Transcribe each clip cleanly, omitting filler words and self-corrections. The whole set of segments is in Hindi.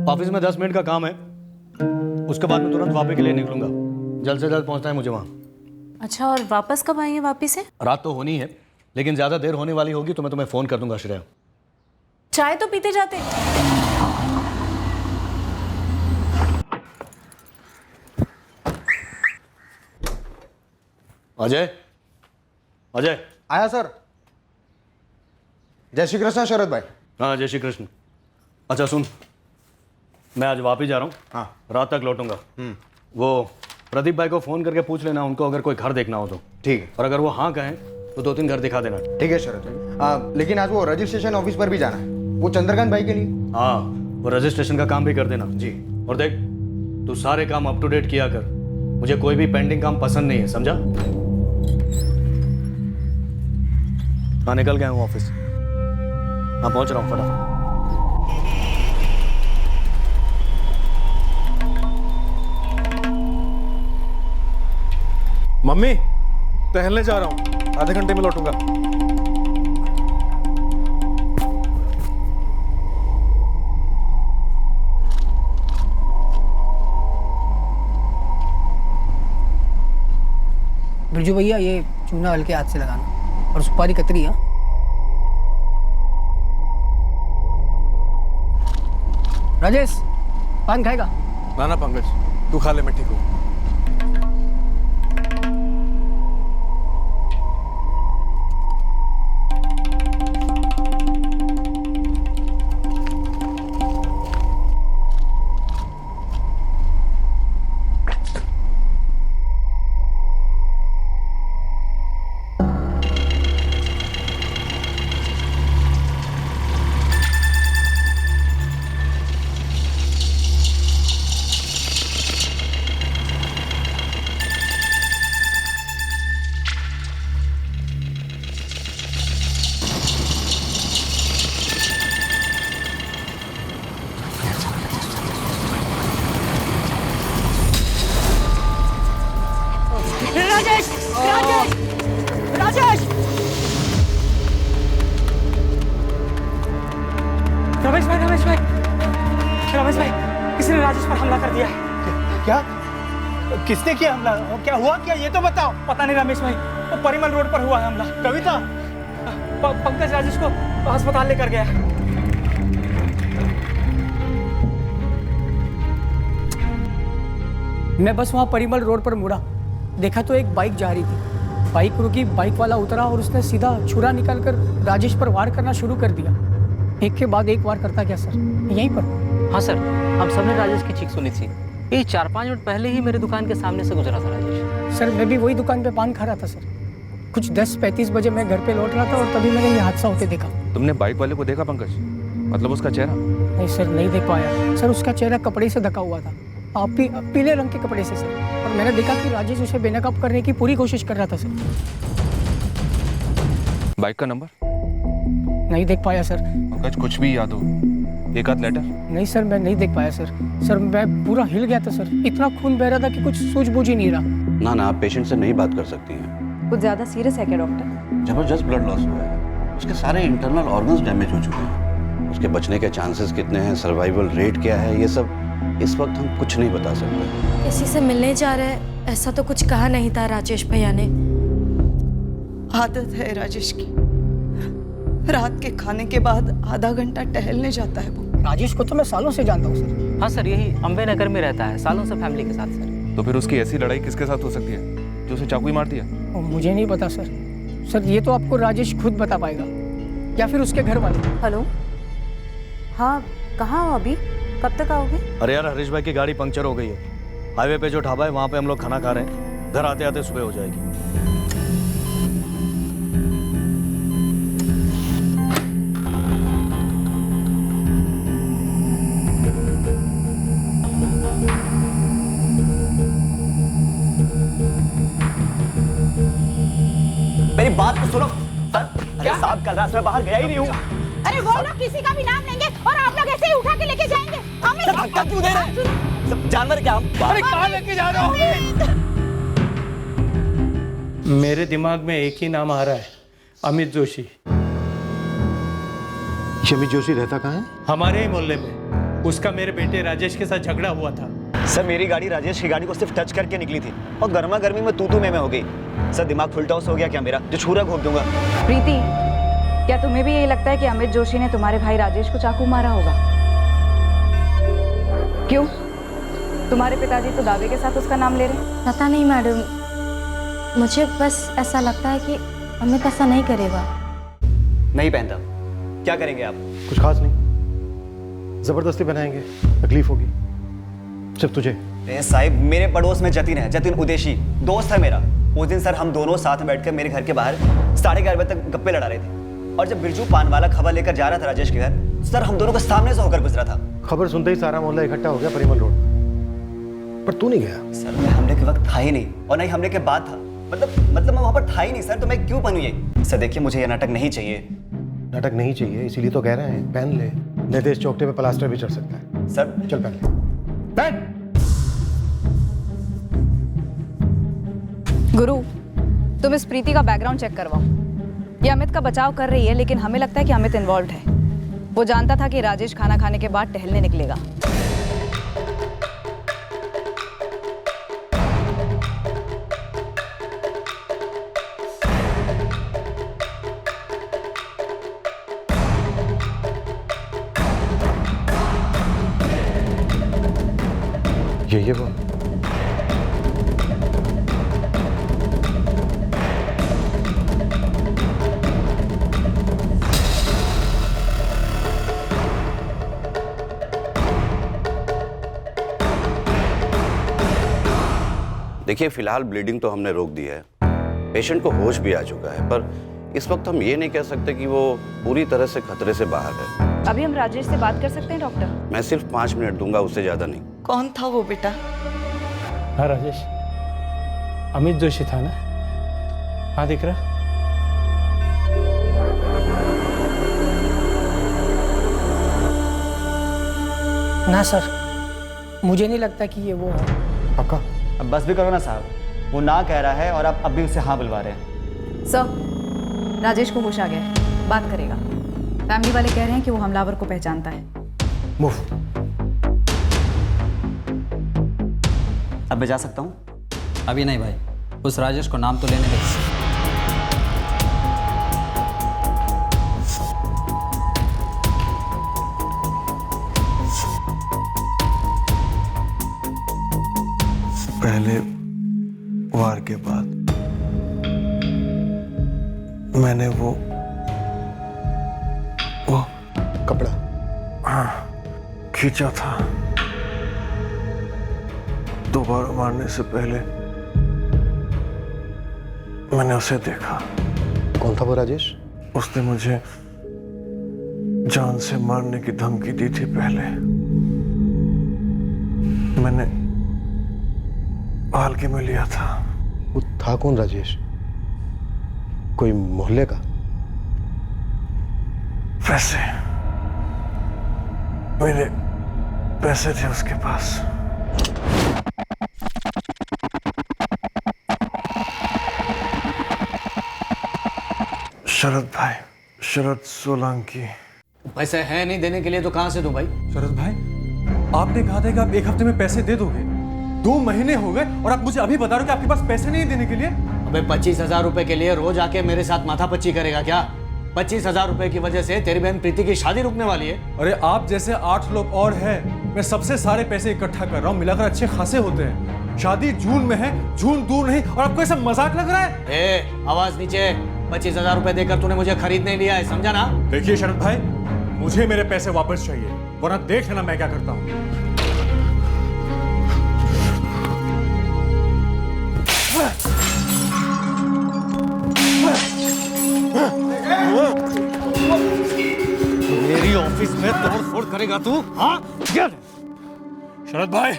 ऑफिस में 10 मिनट का काम है, उसके बाद मैं तुरंत वापस के लिए निकलूंगा। जल्द से जल्द पहुंचना है मुझे वहाँ। अच्छा, और वापस कब आएंगे वापिस से? रात तो होनी है, लेकिन ज़्यादा देर होने वाली होगी तो मैं तुम्हें फ़ोन कर दूंगा श्रेया। चाय तो पीते जाते। अजय, अजय। आया सर। जय श्री कृष्ण शरद भाई। हाँ, जय श्री कृष्ण। अच्छा सुन, मैं आज वापस जा रहा हूँ। हाँ। रात तक लौटूंगा। वो प्रदीप भाई को फ़ोन करके पूछ लेना उनको, अगर कोई घर देखना हो तो। ठीक है। और अगर वो हाँ कहें तो 2-3 घर दिखा देना। ठीक है शरद भाई। लेकिन आज वो रजिस्ट्रेशन ऑफिस पर भी जाना है, वो चंद्रकांत भाई के लिए। हाँ, वो रजिस्ट्रेशन का काम भी कर देना। जी। और देख, तू सारे काम अप टू डेट किया कर, मुझे कोई भी पेंडिंग काम पसंद नहीं है, समझा? हाँ, निकल गया हूँ ऑफिस। हाँ, पहुंच रहा हूँ फटाफट। मम्मी, टहलने जा रहा हूँ, आधे घंटे में लौटूंगा। बिरजू भैया, ये चूना हल्के हाथ से लगाना और सुपारी कतरी। हाँ, राजेश, पान खाएगा? ना ना पंकज, तू खा ले, मैं ठीक हूँ। राजेश, राजेश, राजेश! रमेश भाई, रमेश भाई, किसी ने राजेश पर हमला कर दिया है। क्या? किसने किया हमला? क्या हुआ क्या, ये तो बताओ। पता नहीं रमेश भाई, वो परिमल रोड पर हुआ है हमला। कविता? पंकज राजेश को अस्पताल लेकर गया। मैं बस वहाँ परिमल रोड पर मुड़ा, देखा तो एक बाइक जा रही थी। बाइक रुकी, बाइक वाला उतरा और उसने सीधा छुरा निकालकर राजेश पर वार करना शुरू कर दिया। एक के बाद एक वार करता गया सर, यहीं पर। हाँ सर, हम सबने राजेश की चीख सुनी थी। ये 4-5 मिनट पहले ही मेरे दुकान के सामने से गुजरा था राजेश। सर, मैं भी वही दुकान पे पान खा रहा था सर। कुछ 10:35 बजे मैं घर पे लौट रहा था और तभी मैंने ये हादसा होते देखा। तुमने बाइक वाले को देखा पंकज? मतलब उसका चेहरा? नहीं सर, नहीं देख पाया सर। उसका चेहरा कपड़े से ढका हुआ था, पीले रंग के कपड़े से सर। और मैंने देखा कि राजेश उसे बेनकाब करने की पूरी कोशिश कर रहा था सर। बाइक का नंबर? नहीं देख पाया सर। पंकज, कुछ भी याद हो, एक आध लेटर? नहीं सर, मैं नहीं देख पाया सर। सर, मैं पूरा हिल गया था सर, इतना खून बह रहा था कि कुछ सूझबूझ ही नहीं रहा। ना ना, आप पेशेंट से नहीं बात कर सकती हैं। कुछ ज्यादा सीरियस है क्या डॉक्टर? जबरदस्त ब्लड लॉस हुआ है, उसके सारे इंटरनल ऑर्गन्स डैमेज हो चुके हैं। उसके बचने के चांसेस कितने हैं, सर्वाइवल रेट क्या है, ये सब इस वक्त हम कुछ नहीं बता सकते। किसी से मिलने जा रहे हैं, ऐसा तो कुछ कहा नहीं था राजेश भैया ने। आदत है राजेश की, रात के खाने के बाद आधा घंटा टहलने जाता है वो। राजेश को तो मैं सालों से जानता हूँ सर। हाँ सर, यही अम्बे नगर में रहता है सालों से फैमिली के साथ सर। तो फिर उसकी ऐसी लड़ाई किसके साथ हो सकती है जो उसे चाकू ही मार दिया? मुझे नहीं पता सर। सर, ये तो आपको राजेश खुद बता पाएगा या फिर उसके घर वाले। हेलो, हाँ, कहाँ हो अभी? कब तक आओगे? अरे यार, हरीश भाई की गाड़ी पंक्चर हो गई है। हाईवे पे जो ढाबा है वहाँ पे हम लोग खाना खा रहे हैं। घर आते आते सुबह हो जाएगी। मेरी बात तो सुनो सर। अरे साहब, कल रात में बाहर गया ही नहीं हूँ। अरे वो लोग किसी का भी नाम लेंगे और आप लोग ऐसे ही उठा के लेके जाएंगे। हमें धक्का क्यों दे रहे हैं? जानवर क्या हम? अरे कहाँ लेके जा रहे हो? मेरे दिमाग में एक ही नाम आ रहा है, अमित जोशी। अमित जोशी रहता कहाँ है? हमारे ही मोहल्ले में। उसका मेरे बेटे राजेश के साथ झगड़ा हुआ था। सर मेरी गाड़ी राजेश की गाड़ी को सिर्फ टच करके निकली थी और गर्मा गर्मी में तू में हो गई। सर दिमाग फुल टॉस हो गया क्या मेरा, जो छुरा घोंप दूंगा। प्रीति, क्या तुम्हें भी यही लगता है कि अमित जोशी ने तुम्हारे भाई राजेश को चाकू मारा होगा? क्यों? तुम्हारे पिताजी तो दावे के साथ उसका नाम ले रहे हैं। पता नहीं मैडम, मुझे बस ऐसा लगता है कि अमित ऐसा नहीं करेगा। नहीं पहनता, क्या करेंगे आप? कुछ खास नहीं, जबरदस्ती बनाएंगे, तकलीफ होगी सिर्फ तुझे। साहिब मेरे पड़ोस में जतिन है, जतिन उदेशी दोस्त है मेरा। उस दिन सर हम दोनों साथ में बैठकर मेरे घर के बाहर 11:30 बजे तक गप्पे लड़ा रहे थे और जब बिरजू पान वाला खबर लेकर जा रहा था राजेश के घर, सर हम दोनों को सामने से होकर गुजरा था। खबर सुनते ही सारा मोहल्ला इकट्ठा हो गया परिमल रोड पर तू नहीं गया। सर मैं हमले के वक्त था ही नहीं और नहीं हमले के बाद था, मतलब मैं वहां पर था ही नहीं सर, तो मैं क्यों पहनूं ये? सर देखिए मुझे ये नाटक नहीं चाहिए। नाटक नहीं चाहिए इसीलिए तो कह रहे हैं पहन ले, निर्देश चौकटे पे प्लास्टर भी चढ़ सकता है। सर चल पहन ले, पहन। गुरु, तुम इस प्रीति का बैकग्राउंड चेक करवाओ। ये अमित का बचाव कर रही है, लेकिन हमें लगता है कि अमित इन्वॉल्व है। वो जानता था कि राजेश खाना खाने के बाद टहलने निकलेगा। ये वो देखिए फिलहाल ब्लीडिंग तो हमने रोक दी है, पेशेंट को होश भी आ चुका है, पर इस वक्त हम ये नहीं कह सकते कि वो पूरी तरह से खतरे से बाहर है। अभी हम राजेश से बात कर सकते हैं डॉक्टर? मैं सिर्फ 5 मिनट दूंगा, उससे ज्यादा नहीं। कौन था वो बेटा? हाँ राजेश, अमित जोशी था ना? हाँ दिख रहा। ना सर, मुझे नहीं लगता कि ये वो है। पक्का? अब बस भी करो ना साहब, वो ना कह रहा है और आप अब भी उसे हाँ बुलवा रहे हैं। सर, राजेश को होश आ गया है, बात करेगा। फैमिली वाले कह रहे हैं कि वो हमलावर को पहचानता है। मूव। अब मैं जा सकता हूँ? अभी नहीं भाई, उस राजेश को नाम तो लेने दे। पहले वार के बाद मैंने वो कपड़ा खींचा था। दोबारा मारने से पहले मैंने उसे देखा। कौन था वो राजेश? उसने मुझे जान से मारने की धमकी दी थी पहले। मैंने हल्के में लिया था। वो था कौन राजेश? कोई मोहल्ले का? पैसे, मेरे पैसे थे उसके पास। शरद भाई, शरद सोलंकी। पैसे हैं नहीं देने के लिए तो कहां से दूं भाई? शरद भाई, आपने कहा था कि आप 1 हफ्ते में पैसे दे दोगे। 2 महीने हो गए और आप मुझे अभी बता रहे हो कि आपके पास पैसे नहीं देने के लिए। अबे 25,000 रुपए के लिए रोज आके मेरे साथ माथापच्ची करेगा क्या? 25,000 रुपए की वजह से तेरी बहन प्रीति की शादी रुकने वाली है। अरे आप जैसे 8 लोग और हैं, मैं सबसे सारे पैसे इकट्ठा कर रहा हूँ, मिलाकर अच्छे खासे होते हैं। शादी जून में है, जून दूर नहीं, और आपको ऐसा मजाक लग रहा है? ए, आवाज नीचे। 25,000 रुपए देकर तूने मुझे खरीद नहीं लिया है, समझा ना? देखिए शरद भाई, मुझे मेरे पैसे वापस चाहिए, वरना देख लेना मैं क्या करता हूँ। मेरी ऑफिस में तोड़-फोड़ करेगा तू? हाँ? शरद भाई,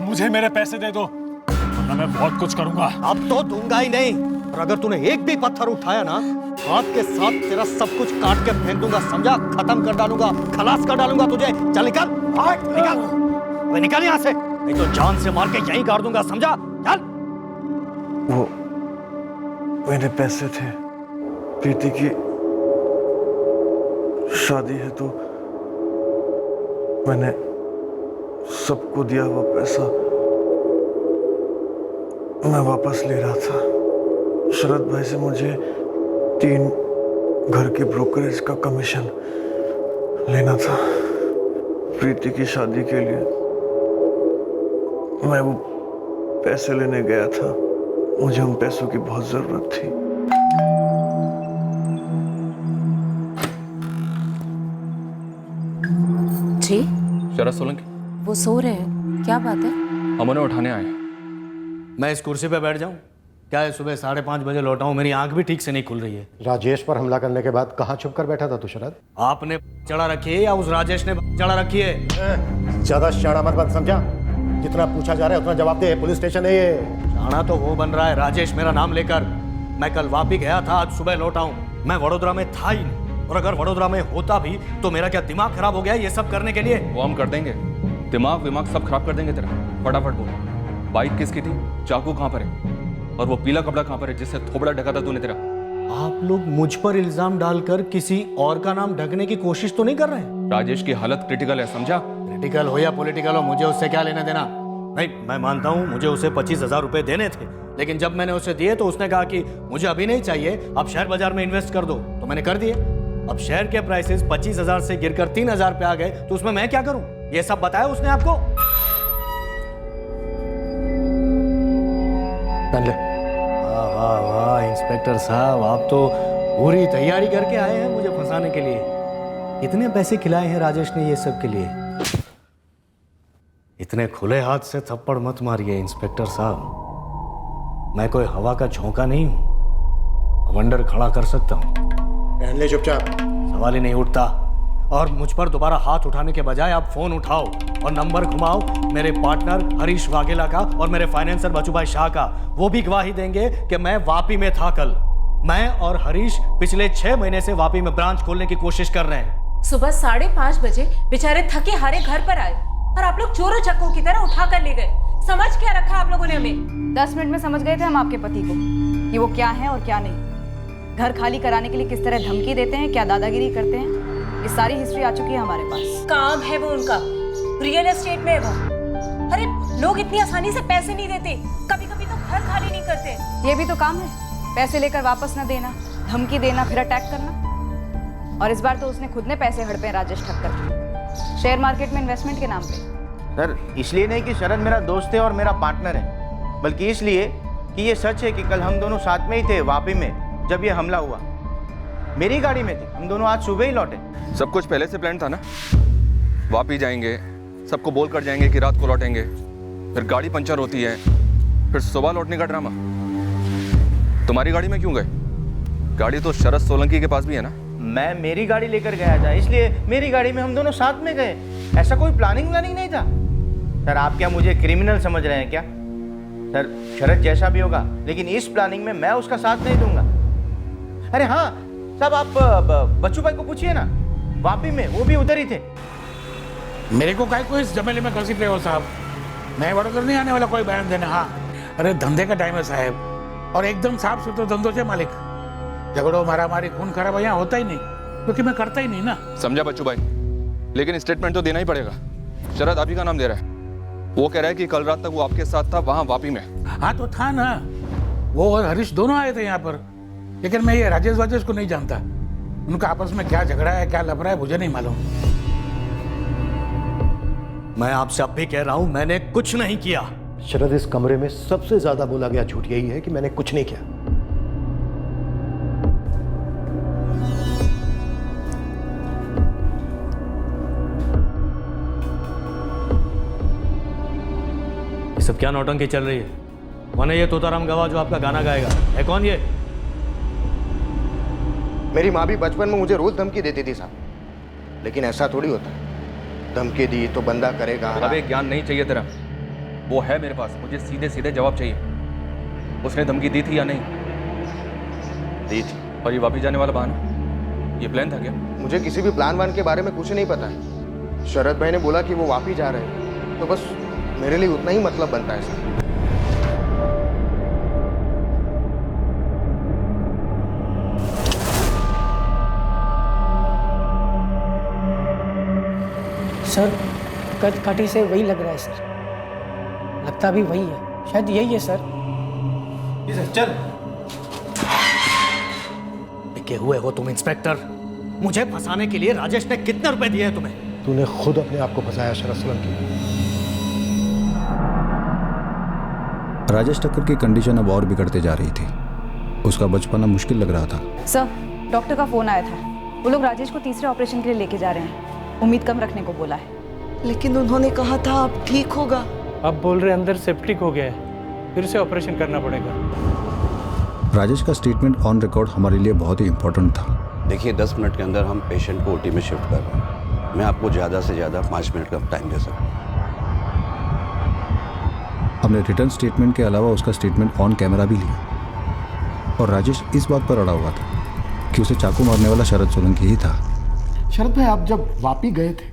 मुझे मेरे पैसे दे दो, वरना मैं बहुत कुछ करूंगा। अब तो दूंगा ही नहीं, और अगर तूने एक भी पत्थर उठाया ना, हाथ के साथ तेरा सब कुछ काट के फेंक दूंगा, समझा? खत्म कर डालूंगा, खलास कर डालूंगा तुझे। चल निकल, निकल, अबे निकल यहाँ से, नहीं तो जान से मार के यहीं गाड़ दूंगा, समझा? चल। वो मेरे पैसे थे, प्रीति की शादी है तो मैंने सबको दिया हुआ पैसा मैं वापस ले रहा था। शरद भाई से मुझे 3 घर के ब्रोकरेज का कमीशन लेना था। प्रीति की शादी के लिए मैं वो पैसे लेने गया था। मुझे उन पैसों की बहुत जरूरत थी। जी शरद सोलंकी, वो सो रहे हैं, क्या बात है? हम उन्हें उठाने आए। मैं इस कुर्सी पे बैठ जाऊं? क्या है, सुबह 5:30 बजे लौटा हूं, मेरी आंख भी ठीक से नहीं खुल रही है। राजेश पर हमला करने के बाद कहाँ छुप कर बैठा था तू शरद? आपने चढ़ा रखी है या उस राजेश ने चढ़ा रखी है? ज्यादा शाना मत बन, समझा? जितना पूछा जा रहा है उतना जवाब दे। पुलिस स्टेशन है ये। शाना तो वो बन रहा है राजेश मेरा नाम लेकर। मैं कल वापी गया था, आज सुबह लौटा हूं। मैं वडोदरा में था ही नहीं, और अगर वडोदरा में होता भी तो मेरा क्या दिमाग खराब हो गया ये सब करने के लिए? वो हम कर देंगे, दिमाग विमाग सब खराब कर देंगे तेरा। फटाफट बोल, बाइक किसकी थी, चाकू कहाँ पर है, और वो पीला कपड़ा कहाँ पर है जिससे थोबड़ा ढका था तूने तेरा? आप लोग मुझ पर इल्जाम डालकर किसी और का नाम ढकने की कोशिश तो नहीं कर रहे हैं? राजेश की हालत क्रिटिकल है, समझा? क्रिटिकल हो या पॉलिटिकल हो, मुझे उससे क्या लेना देना? नहीं, मैं मानता हूँ मुझे उसे 25,000 रुपए देने थे, लेकिन जब मैंने उसे दिए तो उसने कहा कि मुझे अभी नहीं चाहिए, आप शेयर बाजार में इन्वेस्ट कर दो, तो मैंने कर दिए। अब शेयर के प्राइसेस 25,000 से गिरकर 3,000 पे आ गए, तो उसमें मैं क्या करूं? ये सब बताया उसने आपको? वाह वाह वाह इंस्पेक्टर साहब, आप तो पूरी तैयारी करके आए हैं मुझे फंसाने के लिए। कितने पैसे खिलाए हैं राजेश ने ये सब के लिए? इतने खुले हाथ से थप्पड़ मत मारिए इंस्पेक्टर साहब, मैं कोई हवा का झोंका नहीं हूं, वंडर खड़ा कर सकता हूं। पहन ले चुपचाप, सवाल ही नहीं उठता। और मुझ पर दोबारा हाथ उठाने के बजाय आप फोन उठाओ और नंबर घुमाओ मेरे पार्टनर हरीश वाघेला का और मेरे फाइनेंसर बचूभाई शाह का। वो भी गवाही देंगे कि मैं वापी में था कल। मैं और हरीश पिछले 6 महीने से वापी में ब्रांच खोलने की कोशिश कर रहे हैं। सुबह 5:30 बजे बेचारे थके हारे घर पर आए और आप लोग चोरों चक्कों की तरह उठा कर ले गए। समझ क्या रखा आप लोगों ने हमें? 10 मिनट में समझ गए थे हम आपके पति को कि वो क्या है और क्या नहीं। घर खाली कराने के लिए किस तरह धमकी देते हैं, क्या दादागिरी करते हैं, ये सारी हिस्ट्री आ चुकी है हमारे पास। काम है वो उनका, रियल एस्टेट में है वो। अरे लोग इतनी आसानी से पैसे नहीं देते, कभी कभी तो घर खाली नहीं करते। ये भी तो काम है, पैसे लेकर वापस न देना, धमकी देना, फिर अटैक करना। और इस बार तो उसने खुद ने पैसे हड़पे राजेश ठक्कर, शेयर मार्केट में इन्वेस्टमेंट के नाम पे। सर, इसलिए नहीं कि शरद मेरा दोस्त है और मेरा पार्टनर है, बल्कि इसलिए कि ये सच है कि कल हम दोनों साथ में ही थे वापी में जब ये हमला हुआ। मेरी गाड़ी में थे, हम दोनों आज सुबह ही लौटे। सब कुछ पहले से प्लान था ना? वापी जाएंगे, सबको बोल कर जाएंगे कि रात को लौटेंगे, फिर गाड़ी पंचर होती है, फिर सुबह लौटने का ड्रामा। तुम्हारी गाड़ी में क्यों गए? गाड़ी तो शरद सोलंकी के पास भी है ना? मैं मेरी गाड़ी लेकर गया था, इसलिए मेरी गाड़ी में हम दोनों साथ में गए। ऐसा कोई प्लानिंग नहीं था। सर, आप क्या मुझे क्रिमिनल समझ रहे हैं क्या? सर, शरद जैसा भी होगा, लेकिन इस प्लानिंग में मैं उसका साथ नहीं दूंगा। अरे हाँ साहब, आप बच्चू भाई को पूछिए ना, वापी में वो भी उधर ही थे। मेरे को काय को इस जमेले में घसीट रहे हो साहब? मैं वडोदरा नहीं आने वाला कोई बयान देने। हाँ, अरे धंधे का टाइम है साहब, और एकदम साफ सुथरा धंधों से मालिक। झगड़ो मारामारी खून खराब यहाँ होता ही नहीं, क्योंकि मैं करता ही नहीं ना। समझा बच्चू भाई, लेकिन स्टेटमेंट तो देना ही पड़ेगा। शरद अभी का नाम दे रहा है, वो कह रहा है कि कल रात तक वो आपके साथ था वहाँ वापी में। हाँ तो था ना, वो और हरीश दोनों आए थे यहाँ पर, लेकिन मैं ये राजेश को नहीं जानता। उनका आपस में क्या झगड़ा है, क्या लफड़ा है, मुझे नहीं मालूम। मैं आपसे अब भी कह रहा हूं, मैंने कुछ नहीं किया। शरद, इस कमरे में सबसे ज्यादा बोला गया झूठ यही है कि मैंने कुछ नहीं किया। ये सब क्या नौटंकी चल रही है? कौन है ये तोताराम गवाह जो आपका गाना गाएगा? है कौन ये? मेरी माँ भी बचपन में मुझे रोज धमकी देती थी साहब, लेकिन ऐसा थोड़ी होता है। धमकी दी तो बंदा करेगा। अबे ज्ञान नहीं चाहिए तेरा, वो है मेरे पास, मुझे सीधे सीधे जवाब चाहिए। उसने धमकी दी थी या नहीं? दी थी। और ये वापस जाने वाला बहाना, ये प्लान था क्या? मुझे किसी भी प्लान वान के बारे में कुछ नहीं पता है। शरद भाई ने बोला कि वो वापस जा रहे हैं, तो बस मेरे लिए उतना ही मतलब बनता है सर। सर कद काठी से वही लग रहा है सर, लगता भी वही है, शायद यही है सर। चल के हुए हो तुम इंस्पेक्टर। मुझे फंसाने के लिए राजेश ने कितने रुपए दिए हैं तुम्हें? तूने खुद अपने आप को फंसाया शरद सोलंकी। राजेश टक्कर की कंडीशन अब और बिगड़ते जा रही थी, उसका बचपना मुश्किल लग रहा था। सर, डॉक्टर का फोन आया था, वो लोग राजेश को तीसरे ऑपरेशन के लिए लेके जा रहे हैं, उम्मीद कम रखने को बोला है। लेकिन उन्होंने कहा था अब ठीक होगा। अब बोल रहे अंदर सेप्टिक हो गया है, फिर से ऑपरेशन करना पड़ेगा। राजेश का स्टेटमेंट ऑन रिकॉर्ड हमारे लिए बहुत ही इंपॉर्टेंट था। देखिए 10 मिनट के अंदर हम पेशेंट को ओटी में शिफ्ट कर रहे हैं। मैं आपको ज़्यादा से ज़्यादा 5 मिनट का टाइम दे सकता हूँ। हमने रिटर्न स्टेटमेंट के अलावा उसका स्टेटमेंट ऑन कैमरा भी लिया और राजेश इस बात पर अड़ा हुआ था कि उसे चाकू मारने वाला शरद सोलंकी ही था। शरद भाई, आप जब वापी गए थे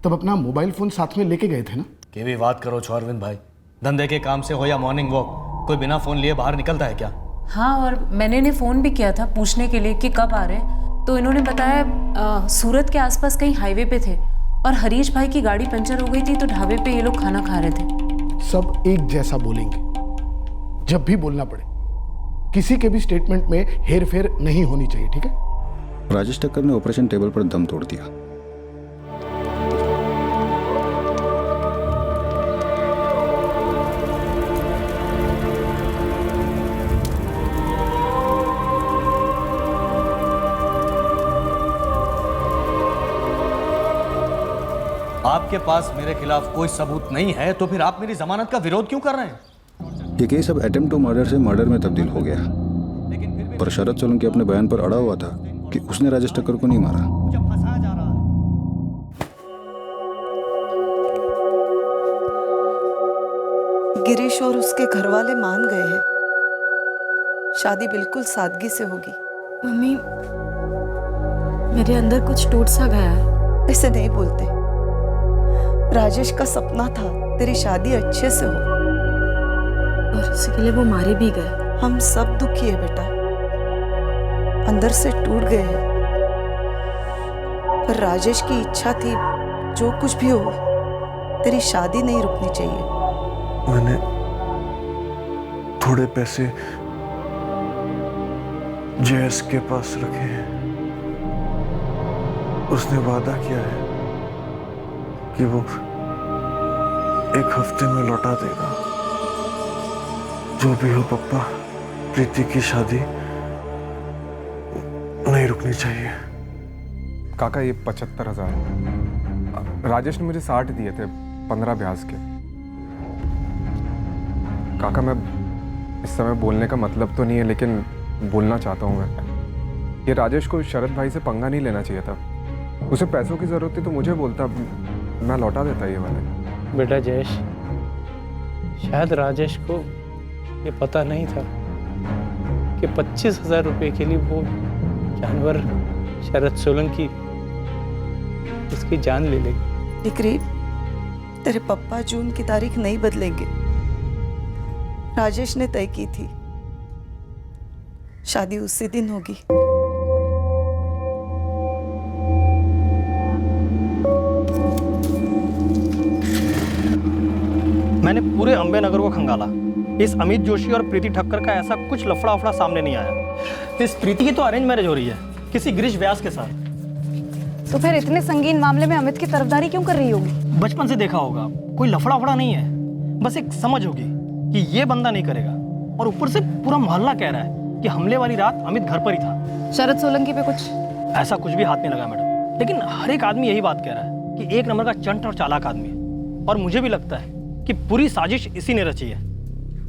तब अपना मोबाइल फोन साथ में लेके गए थे ना? कि भी बात करो छो अरविंद भाई, धंधे के काम से हो या मॉर्निंग वॉक, कोई बिना फोन लिए बाहर निकलता है क्या? हाँ, और मैंने इन्हें फ़ोन भी किया था पूछने के लिए कि कब आ रहे हैं, तो इन्होंने बताया सूरत के आसपास कहीं हाईवे पे थे और हरीश भाई की गाड़ी पंचर हो गई थी तो ढाबे पे ये लोग खाना खा रहे थे। सब एक जैसा बोलेंगे जब भी बोलना पड़े, किसी के भी स्टेटमेंट में हेर फेर नहीं होनी चाहिए, ठीक है? राजेश टक्कर ने ऑपरेशन टेबल पर दम तोड़ दिया। आपके पास मेरे खिलाफ कोई सबूत नहीं है तो फिर आप मेरी जमानत का विरोध क्यों कर रहे हैं? ये केस अब अटेम्प्ट टू मर्डर से मर्डर में तब्दील हो गया, पर शरद सोलंकी अपने बयान पर अड़ा हुआ था कि उसने राजेश टक्कर को नहीं मारा। गिरीश और उसके घर वाले मान गए हैं, शादी बिल्कुल सादगी से होगी। मम्मी, मेरे अंदर कुछ टूट सा गया है। ऐसे नहीं बोलते, राजेश का सपना था तेरी शादी अच्छे से हो और इसके लिए वो मारे भी गए। हम सब दुखी है बेटा, अंदर से टूट गए हैं, पर राजेश की इच्छा थी जो कुछ भी हो तेरी शादी नहीं रुकनी चाहिए। मैंने थोड़े पैसे जेएस के पास रखे हैं, उसने वादा किया है कि वो 1 हफ्ते में लौटा देगा। जो भी हो पप्पा, प्रीति की शादी नहीं रुकनी चाहिए। काका ये 75,000 राजेश ने मुझे 60 दिए थे 15 ब्याज के। काका मैं इस समय बोलने का मतलब तो नहीं है, लेकिन बोलना चाहता हूँ मैं। ये राजेश को शरद भाई से पंगा नहीं लेना चाहिए था। उसे पैसों की जरूरत थी तो मुझे बोलता, मैं लौटा देता ये वाले। बेटा जयेश, शायद राजेश को ये पता नहीं था कि 25,000 रुपये के लिए वो जानवर शरद सोलंकी उसकी जान ले लेगी। डिक्री, तेरे पप्पा जून की तारीख नहीं बदलेंगे। राजेश ने तय की थी, शादी उसी दिन होगी। मैंने पूरे अंबे नगर को खंगाला, इस अमित जोशी और प्रीति ठक्कर का ऐसा कुछ लफड़ा उफड़ा सामने नहीं आया। इस प्रीति की तो अरेंज मैरिज हो रही है किसी गिरीश व्यास के साथ। तो फिर इतने संगीन मामले में अमित की तरफदारी क्यों कर रही होगी? बचपन से देखा होगा, कोई लफड़ा उफड़ा नहीं है, बस एक समझ होगी कि ये बंदा नहीं करेगा। और ऊपर से पूरा मोहल्ला कह रहा है कि हमले वाली रात अमित घर पर ही था। शरद सोलंकी पे कुछ ऐसा कुछ भी हाथ नहीं लगा मैडम, लेकिन हर एक आदमी यही बात कह रहा है कि 1 नंबर का चंट और चालाक आदमी है। और मुझे भी लगता है कि पूरी साजिश इसी ने रची है।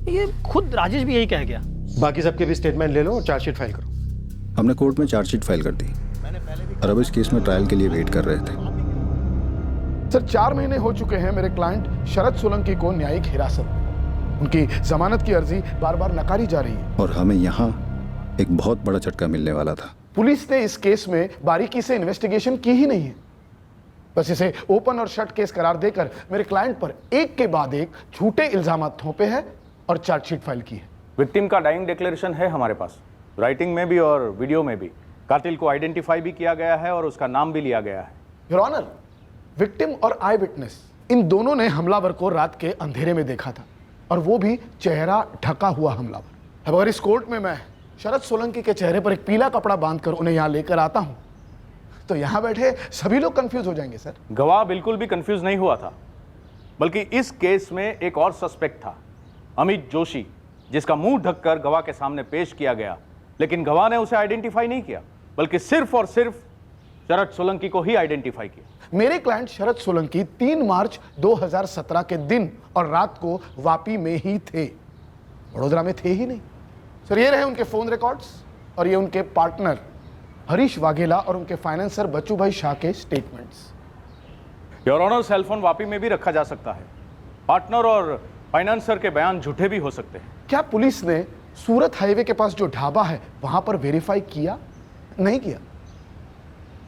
ये खुद राजेश भी यही कह गया। बाकी सबके भी स्टेटमेंट ले लो और चार्जशीट फाइल करो। हमने कोर्ट में चार्जशीट फाइल कर दी और अब इस केस में ट्रायल के लिए वेट कर रहे थे। सर 4 महीने हो चुके हैं मेरे क्लाइंट शरद सोलंकी को न्यायिक हिरासत। उनकी जमानत की अर्जी बार बार नकारी जा रही है और हमें यहाँ एक बहुत बड़ा झटका मिलने वाला था। पुलिस ने इस केस में बारीकी से इन्वेस्टिगेशन की ही नहीं है, बस इसे ओपन और शट केस करार देकर मेरे क्लाइंट पर एक के बाद एक झूठे इल्जाम थोपे हैं और चार्जशीट फाइल की है। विक्टिम का डाइंग डिक्लेरेशन है हमारे पास, राइटिंग में भी और वीडियो में भी। कातिल को आइडेंटिफाई भी किया गया है और उसका नाम भी लिया गया है। योर ऑनर, विक्टिम और आई विटनेस इन दोनों ने हमलावर को रात के अंधेरे में देखा था, और वो भी चेहरा ढका हुआ हमलावर। अब अगर इस कोर्ट में मैं शरद सोलंकी के चेहरे पर एक पीला कपड़ा बांधकर उन्हें यहाँ लेकर आता हूँ तो यहाँ बैठे सभी लोग कंफ्यूज हो जाएंगे सर। गवाह बिल्कुल भी कंफ्यूज नहीं हुआ था, बल्कि इस केस में एक और सस्पेक्ट था, अमित जोशी, जिसका मुंह ढककर गवाह के सामने पेश किया गया, लेकिन गवाह ने उसे आइडेंटिफाई नहीं किया, बल्कि सिर्फ और सिर्फ शरद सोलंकी को ही आइडेंटिफाई किया। मेरे क्लाइंट शरद सोलंकी 3 मार्च 2017 के दिन और रात को वापी में ही थे, वडोदरा में थे ही नहीं। सर ये रहे उनके फोन रिकॉर्ड्स और ये उनके पार्टनर हरीश वाघेला और उनके फाइनेंसर बच्चू भाई शाह के statements. Your honour, cellphone Vapi में भी रखा जा सकता है। पार्टनर और फाइनेंसर के बयान झूठे भी हो सकते हैं। क्या पुलिस ने सूरत हाईवे के पास जो ढाबा है वहां पर वेरीफाई किया? नहीं किया।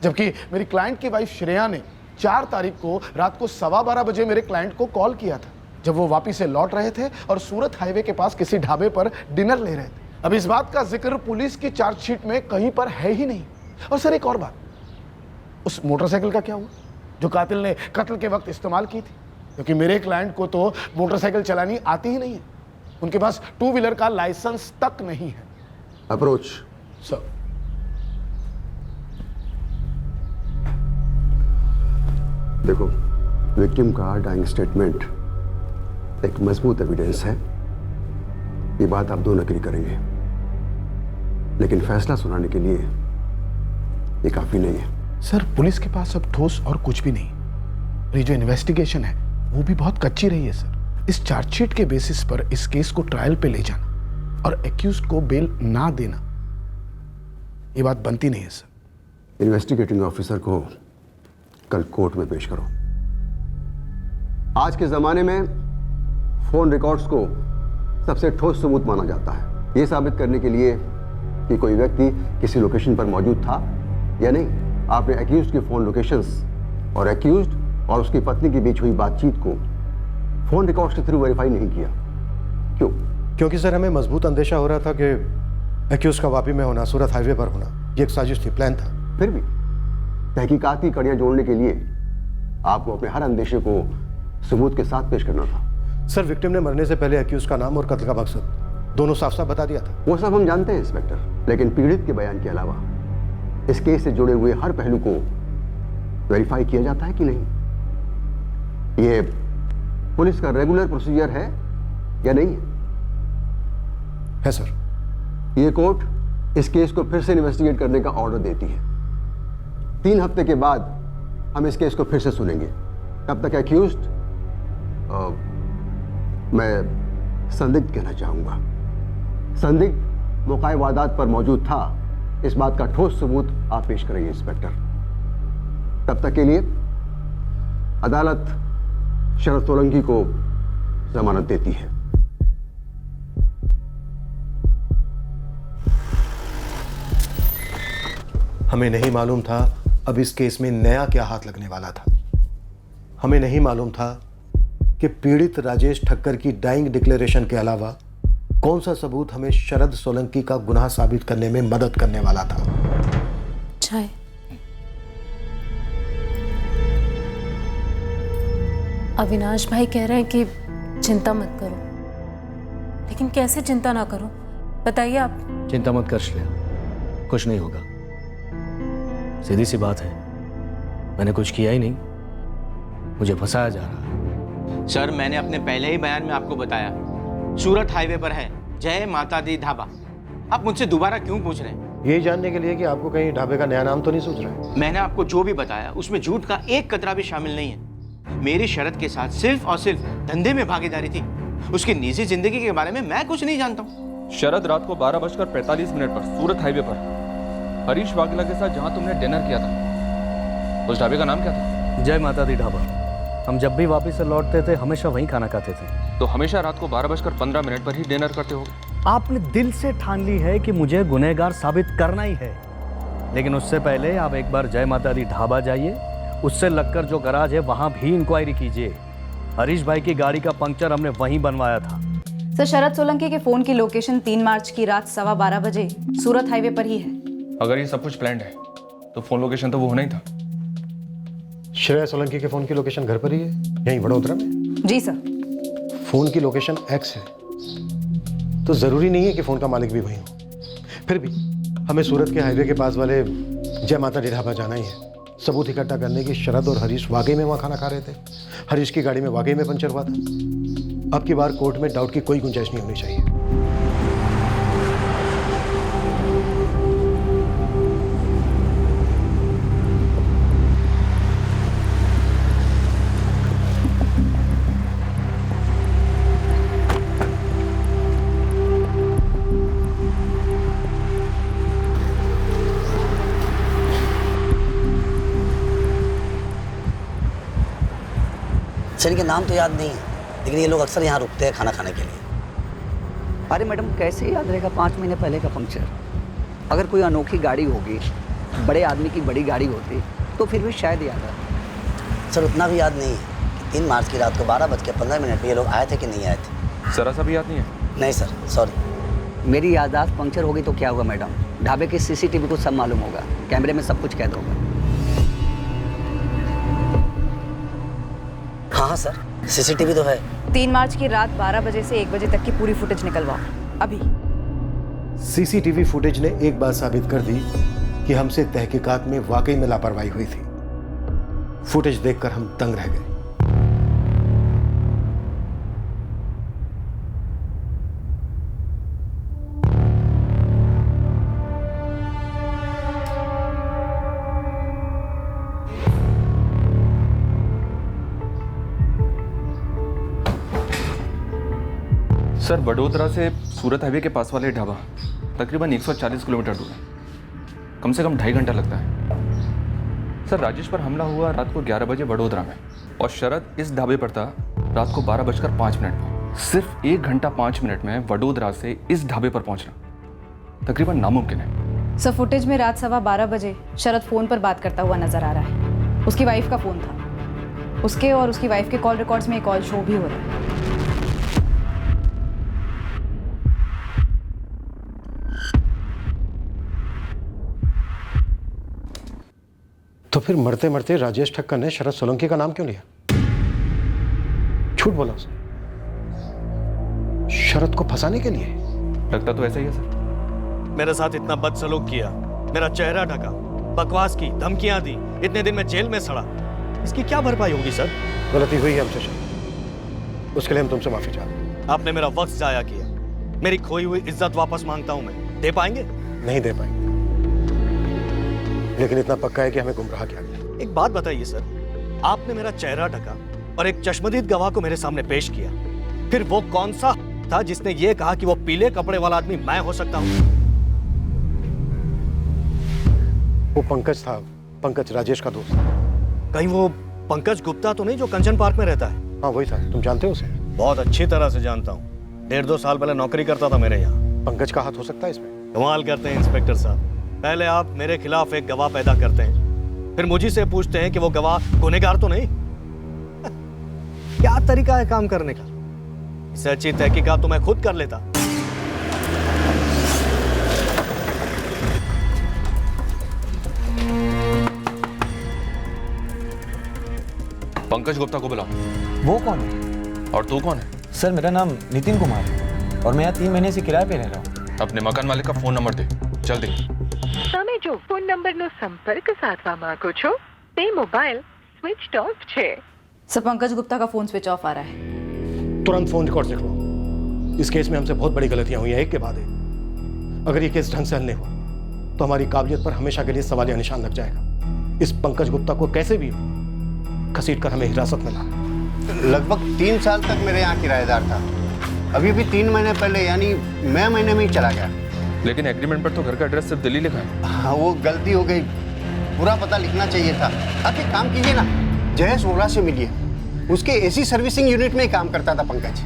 जबकि मेरी क्लाइंट की वाइफ श्रेया ने 4 तारीख को रात को 12:15 बजे मेरे क्लाइंट को कॉल किया था, जब वो वापी से लौट रहे थे और सूरत हाईवे के पास किसी ढाबे पर डिनर ले रहे थे। अब इस बात का जिक्र पुलिस की चार्जशीट में कहीं पर है ही नहीं। और सर एक और बात, उस मोटरसाइकिल का क्या हुआ जो कातिल ने कत्ल के वक्त इस्तेमाल की थी? क्योंकि मेरे क्लाइंट को तो मोटरसाइकिल चलानी आती ही नहीं है, उनके पास 2 व्हीलर का लाइसेंस तक नहीं है। Approach sir. देखो, विक्टिम का डाइंग स्टेटमेंट एक मजबूत एविडेंस है, ये बात आप दोनों एग्री करेंगे, लेकिन फैसला सुनाने के लिए ये काफी नहीं है। सर पुलिस के पास अब ठोस और कुछ भी नहीं। ये जो इन्वेस्टिगेशन है वो भी बहुत कच्ची रही है सर। इस चार्जशीट के बेसिस पर इस केस को ट्रायल पे ले जाना और एक्यूज्ड को बेल ना देना, ये बात बनती नहीं है सर। इन्वेस्टिगेटिंग ऑफिसर को कल कोर्ट में पेश करो। आज के जमाने में फोन रिकॉर्ड्स को सबसे ठोस सबूत माना जाता है, ये साबित करने के लिए कि कोई व्यक्ति किसी लोकेशन पर मौजूद था या नहीं। आपने एक्यूज्ड की फोन लोकेशंस और एक्यूज्ड और उसकी पत्नी के बीच हुई बातचीत को फोन रिकॉर्ड्स के थ्रू वेरीफाई नहीं किया। क्यों? क्योंकि सर हमें मजबूत अंदेशा हो रहा था कि एक्यूज का वापी में होना, सूरत हाईवे पर होना, ये एक साजिश थी, प्लान था। फिर भी तहकीकात की कड़ियां जोड़ने के लिए आपको अपने हर अंदेशे को सबूत के साथ पेश करना था। सर विक्टिम ने मरने से पहले एक्यूज का नाम और कत्ल का मकसद दोनों साफ साफ बता दिया था। वो सब हम जानते हैं इंस्पेक्टर, लेकिन पीड़ित के बयान के अलावा इस केस से जुड़े हुए हर पहलू को वेरीफाई किया जाता है कि नहीं, ये पुलिस का रेगुलर प्रोसीजर है या नहीं है सर। ये कोर्ट इस केस को फिर से इन्वेस्टिगेट करने का ऑर्डर देती है। 3 हफ्ते के बाद हम इस केस को फिर से सुनेंगे। तब तक एक्यूज्ड, मैं संदिग्ध कहना चाहूंगा, संदिग्ध मौकाए वारदात पर मौजूद था, इस बात का ठोस सबूत आप पेश करेंगे इंस्पेक्टर। तब तक के लिए अदालत शरद सोलंकी को जमानत देती है। हमें नहीं मालूम था अब इस केस में नया क्या हाथ लगने वाला था। हमें नहीं मालूम था कि पीड़ित राजेश ठक्कर की डाइंग डिक्लेरेशन के अलावा कौन सा सबूत हमें शरद सोलंकी का गुनाह साबित करने में मदद करने वाला था। चाय। अविनाश भाई कह रहे हैं कि चिंता मत करो, लेकिन कैसे चिंता ना करो बताइए आप। चिंता मत कर श्रेया, कुछ नहीं होगा। सीधी सी बात है, मैंने कुछ किया ही नहीं, मुझे फंसाया जा रहा है। सर मैंने अपने पहले ही बयान में आपको बताया, सूरत हाईवे पर है जय माता दी ढाबा। आप मुझसे दोबारा क्यों पूछ रहे हैं? यही जानने के लिए कि आपको कहीं ढाबे का नया नाम तो नहीं सोच रहे हैं। मैंने आपको जो भी बताया उसमें झूठ का एक कतरा भी शामिल नहीं है। मेरी शरद के साथ सिर्फ और सिर्फ धंधे में भागीदारी थी, उसकी निजी जिंदगी के बारे में मैं कुछ नहीं जानता हूँ। शरद रात को 12:45 पर सूरत हाईवे पर हरीश वाघेला के साथ जहां तुमने डिनर किया था, उस ढाबे का नाम क्या था? जय माता दी ढाबा। हम जब भी वापस से लौटते थे हमेशा वहीं खाना खाते थे। तो हमेशा रात को 12:15 पर ही डिनर करते हो? आपने दिल से ठान ली है कि मुझे गुनहगार साबित करना ही है, लेकिन उससे पहले आप एक बार जय माता दी ढाबा जाइए, उससे लगकर जो गराज है वहां भी इंक्वायरी कीजिए। हरीश भाई की गाड़ी का पंक्चर हमने वहीं बनवाया था। सर शरद सोलंकी के फोन की लोकेशन 3 मार्च की रात 12:15 बजे सूरत हाईवे पर ही है। अगर ये सब कुछ प्लान्ड है तो फोन लोकेशन तो वो होना ही था। श्रेया सोलंकी के फ़ोन की लोकेशन घर पर ही है, यहीं वडोदरा में? जी सर। फ़ोन की लोकेशन X है, तो ज़रूरी नहीं है कि फ़ोन का मालिक भी वहीं हो। फिर भी हमें सूरत के हाईवे के पास वाले जय माता दी ढाबा जाना ही है, सबूत इकट्ठा करने की। शरद और हरीश वाकई में वहाँ खाना खा रहे थे। हरीश की गाड़ी में वाकई में पंचर हुआ था। अब की बार कोर्ट में डाउट की कोई गुंजाइश नहीं होनी चाहिए। सर इनके नाम तो याद नहीं है, लेकिन ये लोग अक्सर यहाँ रुकते हैं खाना खाने के लिए। अरे मैडम कैसे याद रहेगा 5 महीने पहले का पंक्चर। अगर कोई अनोखी गाड़ी होगी, बड़े आदमी की बड़ी गाड़ी होती तो फिर भी शायद याद आता। सर उतना भी याद नहीं है कि 3 मार्च की रात को 12:15 पे ये लोग आए थे कि नहीं आए थे। जरा सा भी याद नहीं है? नहीं सर, सॉरी। मेरी याददाश्त पंक्चर होगी तो क्या हुआ मैडम, ढाबे की CCTV को सब मालूम होगा, कैमरे में सब कुछ कैद होगा। हाँ सर, CCTV तो है। 3 मार्च की रात 12 बजे से 1 बजे तक की पूरी फुटेज निकलवाओ अभी। CCTV फुटेज ने एक बात साबित कर दी कि हमसे तहकीकात में वाकई में लापरवाही हुई थी। फुटेज देखकर हम दंग रह गए। सर वडोदरा से सूरत हाईवे के पास वाले ढाबा तकरीबन 140 किलोमीटर दूर है। कम से कम 2.5 घंटा लगता है। सर राजेश पर हमला हुआ रात को 11 बजे वडोदरा में, और शरद इस ढाबे पर था रात को 12:05 में। सिर्फ 1 घंटा 5 मिनट में वडोदरा से इस ढाबे पर पहुंचना तकरीबन नामुमकिन है। सर फुटेज में रात 12:15 बजे शरद फोन पर बात करता हुआ नजर आ रहा है। उसकी वाइफ का फोन था। उसके और उसकी वाइफ के कॉल रिकॉर्ड्स में एक कॉल शो भी हो रहा है। तो फिर मरते मरते राजेश ठक्कर ने शरद सोलंकी का नाम क्यों लिया? झूठ बोला उसने शरद को फंसाने के लिए। लगता तो ऐसा ही है सर। मेरे साथ इतना बदसलूक किया, मेरा चेहरा ढका, बकवास की, धमकियां दी, इतने दिन में जेल में सड़ा। इसकी क्या भरपाई होगी सर? गलती हुई है हमसे शरद, उसके लिए हम तुमसे माफी चाहते हैं। आपने मेरा वक्त जाया किया, मेरी खोई हुई इज्जत वापस मांगता हूं मैं। दे पाएंगे? नहीं दे पाएंगे, लेकिन इतना पक्का है कि हमें गुमराह किया गया। एक बात बताइए सर, आपने मेरा चेहरा ढका और एक चश्मदीद गवाह को मेरे सामने पेश किया, फिर वो कौन सा था जिसने ये कहा कि वो पीले कपड़े वाला आदमी मैं हो सकता हूं? वो पंकज था, पंकज राजेश का दोस्त। कहीं वो पंकज गुप्ता तो नहीं जो कंचन पार्क में रहता है? हाँ वही था। तुम जानते हो उसे? बहुत अच्छी तरह से जानता हूँ, 1.5-2 साल पहले नौकरी करता था मेरे यहाँ। पंकज का हाथ हो सकता है इसमें? कमाल करते हैं इंस्पेक्टर साहब। पहले आप मेरे खिलाफ एक गवाह पैदा करते हैं, फिर मुझे से पूछते हैं कि वो गवाह गुनहगार तो नहीं। क्या तरीका है काम करने का? इससे अच्छी तहकीकात तो मैं खुद कर लेता। पंकज गुप्ता को बुलाओ। वो कौन है? और तू कौन है? सर मेरा नाम नितिन कुमार है और मैं यहाँ 3 महीने से किराए पे रह रहा हूँ। अपने मकान मालिक का फोन नंबर दे जल्दी। તમે જો ફોન નંબરનો સંપર્ક સાધવા માંગો છો તે મોબાઈલ સ્વિચ ઓફ છે। सर पंकज गुप्ता का फोन स्विच ऑफ आ रहा है। तुरंत फोन रिकॉर्ड देख लो। इस केस में हमसे बहुत बड़ी गलतियां हुई हैं, एक के बाद एक। अगर ये केस ढंग से हल नहीं हुआ तो हमारी काबिलियत पर हमेशा के लिए सवालिया निशान लग जाएगा। इस पंकज गुप्ता को कैसे भी घसीट कर हमें हिरासत में लाना। लगभग 3 साल तक मेरे यहाँ किराएदार था। अभी भी 3 महीने पहले यानी मई महीने में ही चला गया। लेकिन एग्रीमेंट पर तो घर का एड्रेस सिर्फ दिल्ली लिखा है। हाँ वो गलती हो गई, पूरा पता लिखना चाहिए था। आप एक काम कीजिए ना, जयेश वोरा से मिलिए, उसके एसी सर्विसिंग यूनिट में ही काम करता था पंकज।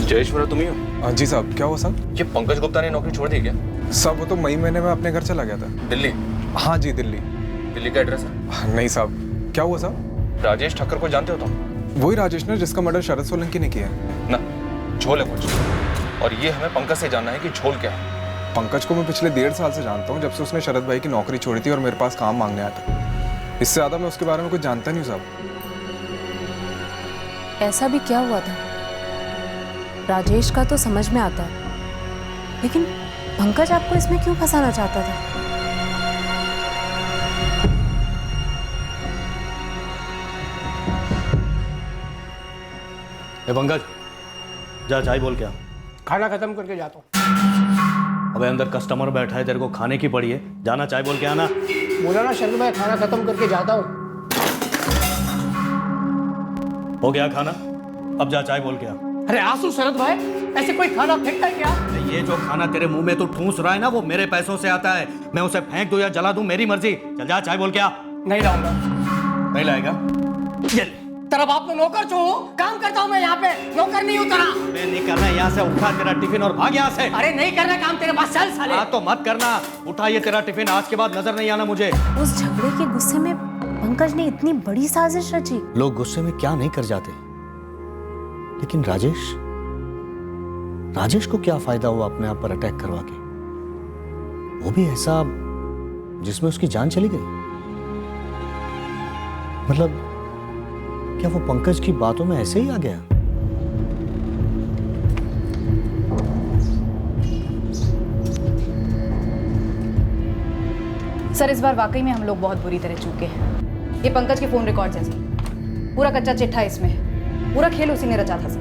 जयेश वोरा तुम ही हो? हाँ जी साहब। क्या हुआ साहब? ये पंकज गुप्ता ने नौकरी छोड़ दी क्या? साहब वो तो मई महीने में अपने घर चला गया था। दिल्ली? हाँ जी दिल्ली। दिल्ली का एड्रेस है? नहीं साहब। क्या हुआ साहब? राजेश ठक्कर को जानते हो तुम? वही राजेश ने जिसका मर्डर शरद सोलंकी ने किया है ना। झोल है कुछ, और ये हमें पंकज से जानना है कि झोल क्या है। पंकज को मैं पिछले 1.5 साल से जानता हूँ, जब से उसने शरद भाई की नौकरी छोड़ी थी और मेरे पास काम मांगने आया था। इससे ज़्यादा मैं उसके बारे में कुछ जानता नहीं हूँ साहब। ऐसा भी क्या हुआ था? राजेश का तो समझ में आता है, लेकिन पंकज आपको इसमें क्यों फंसाना चाहता था? ए पंकज, जा चाय बोल के आ। खाना खत्म करके जाता हूँ। अबे अंदर कस्टमर बैठा है, तेरे को खाने की पड़ी है, जाना चाय बोल के आना। बोला ना शरद भाई, खाना खत्म करके जाता हूँ। हो गया खाना, अब जा चाय बोल के आ। अरे आंसू शरद भाई, ऐसे कोई खाना फेंकता है क्या? ये जो खाना तेरे मुंह में तू ठूंस रहा है ना, वो मेरे पैसों से आता है। मैं उसे फेंक दूं या जला दूं, मेरी मर्जी। चल जा चाय बोल के आ। नहीं लाऊंगा। नहीं लाएगा? तेरा बाप में नौकर जो हूँ, काम करता हूँ मैं यहाँ पे, नौकर नहीं उतरा। अबे नहीं करना, यहाँ से उठा तेरा टिफिन और भाग यहाँ से। अरे नहीं करना काम तेरे पास, चल साले। तो मत करना, उठा ये तेरा टिफिन, आज के बाद नजर नहीं आना मुझे। उस झगड़े के गुस्से में पंकज ने इतनी बड़ी साजिश रची। लोग गुस्से में क्या नहीं कर जाते, लेकिन राजेश को क्या फायदा हुआ अपने आप पर अटैक करवा के? वो भी ऐसा जिसमें उसकी जान चली गई। मतलब क्या वो पंकज की बातों में ऐसे ही आ गया? सर इस बार वाकई में हम लोग बहुत बुरी तरह चूके हैं। ये पंकज के फोन रिकॉर्ड है सर, पूरा कच्चा चिट्ठा इसमें है, पूरा खेल उसी ने रचा था सर।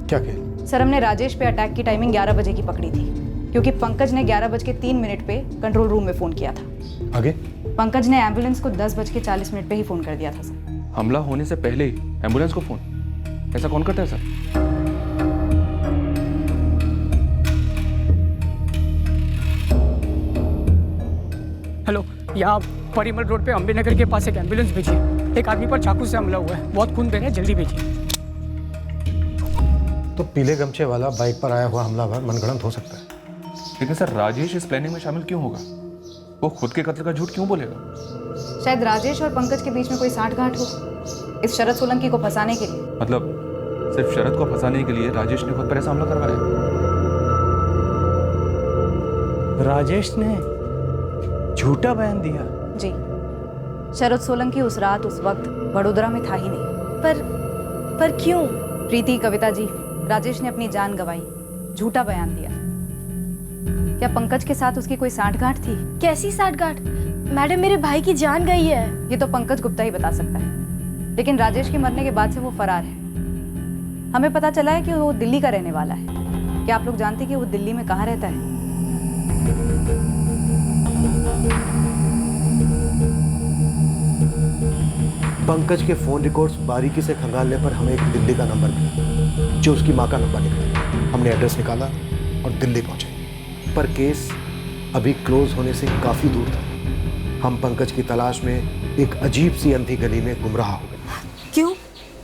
क्या खेल? सर हमने राजेश पे अटैक की टाइमिंग 11 बजे की पकड़ी थी, क्योंकि पंकज ने 11:03 पे कंट्रोल रूम में फोन किया था। आगे? पंकज ने एम्बुलेंस को 10:40 पे ही फोन कर दिया था सर। हमला होने से पहले ही एम्बुलेंस को फोन? ऐसा कौन करता है सर? हेलो, यहाँ परिमल रोड पे अम्बेनगर के पास एक एम्बुलेंस भेजिए। एक आदमी पर चाकू से हमला हुआ है, बहुत खून बह रहा है, जल्दी भेजिए। तो पीले गमछे वाला बाइक पर आया हुआ हमलावर मनगढ़ंत हो सकता है। लेकिन सर राजेश इस प्लानिंग में शामिल क्यों होगा? वो खुद के कत्ल का झूठ क्यों बोलेगा? शायद राजेश और पंकज के बीच में कोई साठगांठ हो, इस शरद सोलंकी को फंसाने के लिए। मतलब सिर्फ शरद को फंसाने के लिए राजेश ने खुद पर ऐसा हमला करवाया? राजेश ने झूठा बयान दिया? जी, शरद सोलंकी उस रात उस वक्त वडोदरा में था ही नहीं। पर क्यों? प्रीति, कविता जी, राजेश ने अपनी जान गंवाई, झूठा बयान दिया। क्या पंकज के साथ उसकी कोई साठगांठ थी? कैसी साठगांठ? मैडम मेरे भाई की जान गई है। ये तो पंकज गुप्ता ही बता सकता है, लेकिन राजेश के मरने के बाद से वो फरार है। हमें पता चला है कि वो दिल्ली का रहने वाला है। क्या आप लोग जानते हैं कि वो दिल्ली में कहाँ रहता है? पंकज के फोन रिकॉर्ड्स बारीकी से खंगालने पर हमें एक दिल्ली का नंबर मिला, जो उसकी माँ का नंबर निकला। हमने एड्रेस निकाला और दिल्ली पहुंचे, पर केस अभी क्लोज होने से काफी दूर था। हम पंकज की तलाश में एक अजीब सी अंधी गली में गुमराह हो गए। क्यों?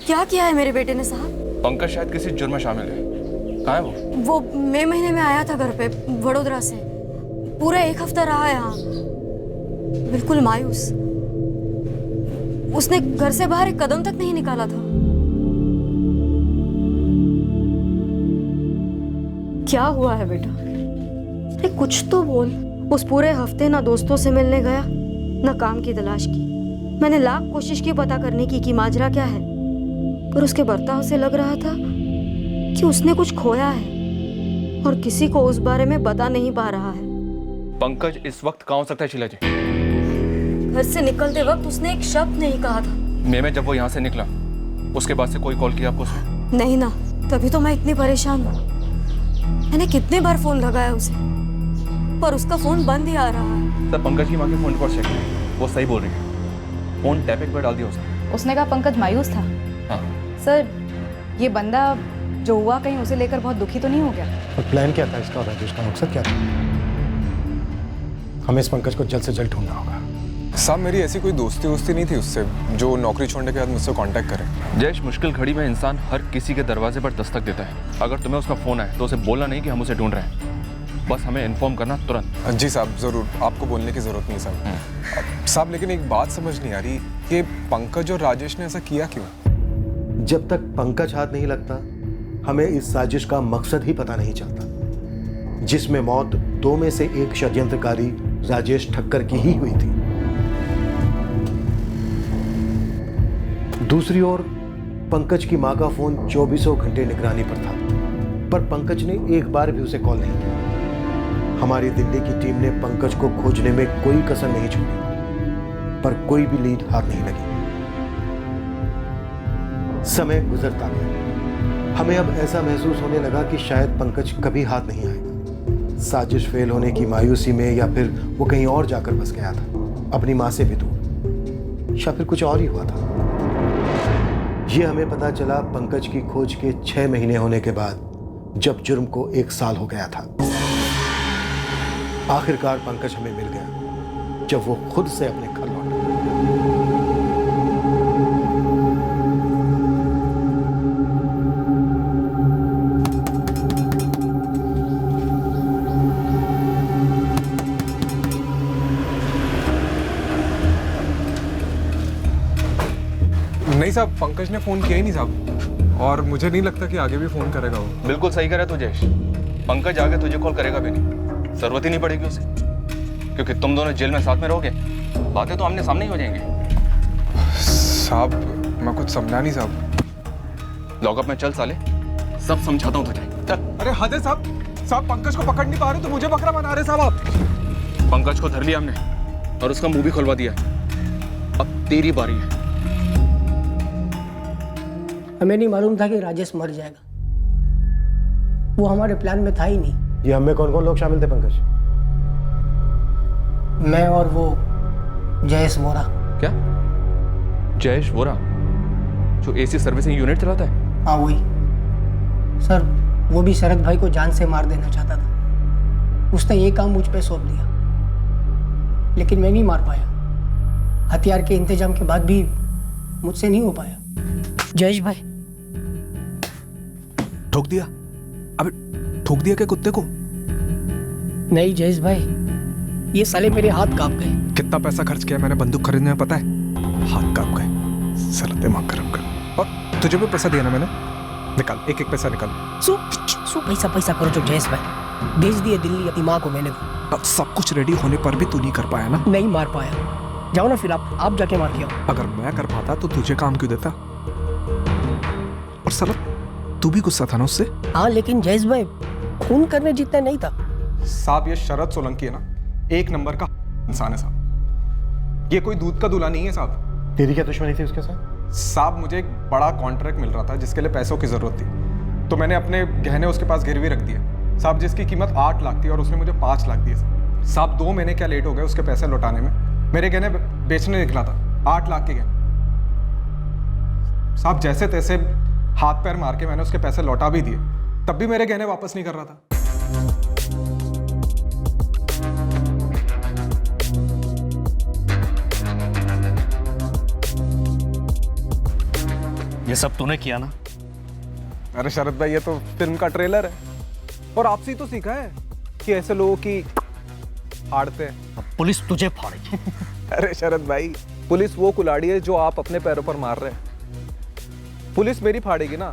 क्या किया है मेरे बेटे ने साहब? पंकज शायद किसी जुर्म में शामिल है। कहाँ है वो? मई महीने में आया था घर पे वडोदरा से, पूरा 1 हफ्ता रहा यहाँ, बिल्कुल मायूस। उसने घर से बाहर एक कदम तक नहीं निकाला था। क्या हुआ है बेटा? अरे कुछ तो बोल। उस पूरे हफ्ते ना दोस्तों से मिलने गया, ना काम की तलाश की। मैंने लाख कोशिश की पता करने की कि माजरा क्या है, पर उसके बर्ताव से लग रहा था कि उसने कुछ खोया है और किसी को उस बारे में बता नहीं पा रहा है। पंकज इस वक्त कहाँ हो सकता है शीला जी? घर से निकलते वक्त उसने एक शब्द नहीं कहा था। मई में जब वो यहाँ से निकला, उसके बाद से कोई कॉल किया आपको उसने? नहीं ना, तभी तो मैं इतनी परेशान हूँ। मैंने कितने बार फोन लगाया उसे, पर उसका फोन बंद ही आ रहा है। सर पंकज की माँ के फोन रिकॉर्ड चेक करें, वो सही बोल रही है। फोन टैपिंग पर डाल दिया उसने कहा पंकज मायूस था। हाँ। सर ये बंदा जो हुआ कहीं उसे लेकर बहुत दुखी तो नहीं हो गया? और प्लान क्या था इसका और राजेश का मकसद क्या था? हमें इस पंकज को जल्द से जल्द ढूंढना होगा। साहब मेरी ऐसी कोई दोस्ती नहीं थी उससे जो नौकरी छोड़ने के बाद मुझसे कांटेक्ट करे। जयेश, मुश्किल घड़ी में इंसान हर किसी के दरवाजे पर दस्तक देता है। अगर तुम्हें उसका फोन आए तो उसे बोलना नहीं कि हम उसे ढूंढ रहे हैं, बस हमें इन्फॉर्म करना तुरंत। जी साहब, ज़रूर, आपको बोलने की ज़रूरत नहीं साहब। साहब लेकिन एक बात समझ नहीं आ रही कि पंकज और राजेश ने ऐसा किया क्यों? जब तक पंकज हाथ नहीं लगता, हमें इस साजिश का मकसद ही पता नहीं चलता। जिसमें मौत 2 में से एक षड्यंत्रकारी राजेश ठक्कर की ही हुई थी। दूसरी ओर पंकज की मां का फोन 24 घंटे निगरानी पर था, पर पंकज ने एक बार भी उसे कॉल नहीं किया। हमारी दिल्ली की टीम ने पंकज को खोजने में कोई कसर नहीं छोड़ी, पर कोई भी लीड हाथ नहीं लगी। समय गुजरता गया। हमें अब ऐसा महसूस होने लगा कि शायद पंकज कभी हाथ नहीं आएगा। साजिश फेल होने की मायूसी में, या फिर वो कहीं और जाकर बस गया था, अपनी मां से भी दूर, या फिर कुछ और ही हुआ था। ये हमें पता चला पंकज की खोज के 6 महीने होने के बाद, जब जुर्म को 1 साल हो गया था। आखिरकार पंकज हमें मिल गया, जब वो खुद से अपने घर लौटा। नहीं साहब, पंकज ने फोन किया ही नहीं साहब, और मुझे नहीं लगता कि आगे भी फोन करेगा वो। बिल्कुल सही करे तू जयेश, पंकज आगे तुझे कॉल करेगा भी नहीं, जरूरत ही नहीं पड़ेगी उसे, क्योंकि तुम दोनों जेल में साथ में रहोगे, बातें तो आमने सामने ही हो जाएंगे। साहब मैं कुछ समझा नहीं साहब। लॉकअप में चल साले, सब समझाता हूँ तुझे, चल। अरे हद है साहब, साहब पंकज को पकड़ नहीं पा रहे तो मुझे बकरा बना रहे साहब आप। पंकज को धर लिया हमने और उसका मुंह भी खुलवा दिया, अब तेरी बारी है। हमें नहीं मालूम था कि राजेश मर जाएगा, वो हमारे प्लान में था ही नहीं। ये हमें कौन कौन लोग शामिल थे पंकज? मैं और वो जयेश वोरा। क्या? जयेश वोरा जो एसी सर्विसिंग यूनिट चलाता है? हाँ वही सर, वो भी शरद भाई को जान से मार देना चाहता था। उसने ये काम मुझ पे सौंप दिया, लेकिन मैं नहीं मार पाया। हथियार के इंतजाम के बाद भी मुझसे नहीं हो पाया। जयेश भाई ठोक दिया? अबे ठोक दिया क्या कुत्ते को? नहीं जयेश भाई, ये साले मेरे हाथ कांप गए। कितना पैसा खर्च किया मैंने बंदूक खरीदने में पता है? हाथ कांप गए। साला दिमाग खराब कर। और तुझे भी पैसा दिया ना मैंने, निकाल एक एक पैसा निकाल। सो पैसा करो जो जयेश भाई, भेज दिए दिल्ली अपनी माँ को मैंने। अब सब कुछ रेडी होने पर भी तू नहीं कर पाया ना? नहीं मार पाया। जाओ ना फिर आप जाके मार के आओ। अगर मैं कर पाता तो तुझे काम क्यों देता? और साला तू भी गुस्सा था ना उससे? हाँ लेकिन जयेश भाई खून करने जितना नहीं था। साहब ये शरद सोलंकी है ना, 1 नंबर का इंसान है साहब। ये कोई दूध का दूल्हा नहीं है साहब। तेरी क्या दुश्मनी थी उसके साथ? साहब मुझे एक बड़ा कॉन्ट्रैक्ट मिल रहा था जिसके लिए पैसों की जरूरत थी, तो मैंने अपने गहने उसके पास गिरवी रख दिए साहब, जिसकी कीमत 8 लाख थी और उसने मुझे 5 लाख दिए साहब। 2 महीने क्या लेट हो गए उसके पैसे लौटाने में। मेरे गहने बेचने निकला था, 8 लाख के गहने साहब। जैसे तैसे हाथ पैर मार के मैंने उसके पैसे लौटा भी दिए, तब भी मेरे गहने वापस नहीं कर रहा था। ये सब तूने किया ना? अरे शरद भाई, ये तो फिल्म का ट्रेलर है, और आपसे ही तो सीखा है कि ऐसे लोगों की फाड़ते हैं। अब पुलिस तुझे फाड़ेगी। अरे शरद भाई, पुलिस वो कुल्हाड़ी है जो आप अपने पैरों पर मार रहे हैं। पुलिस मेरी फाड़ेगी ना,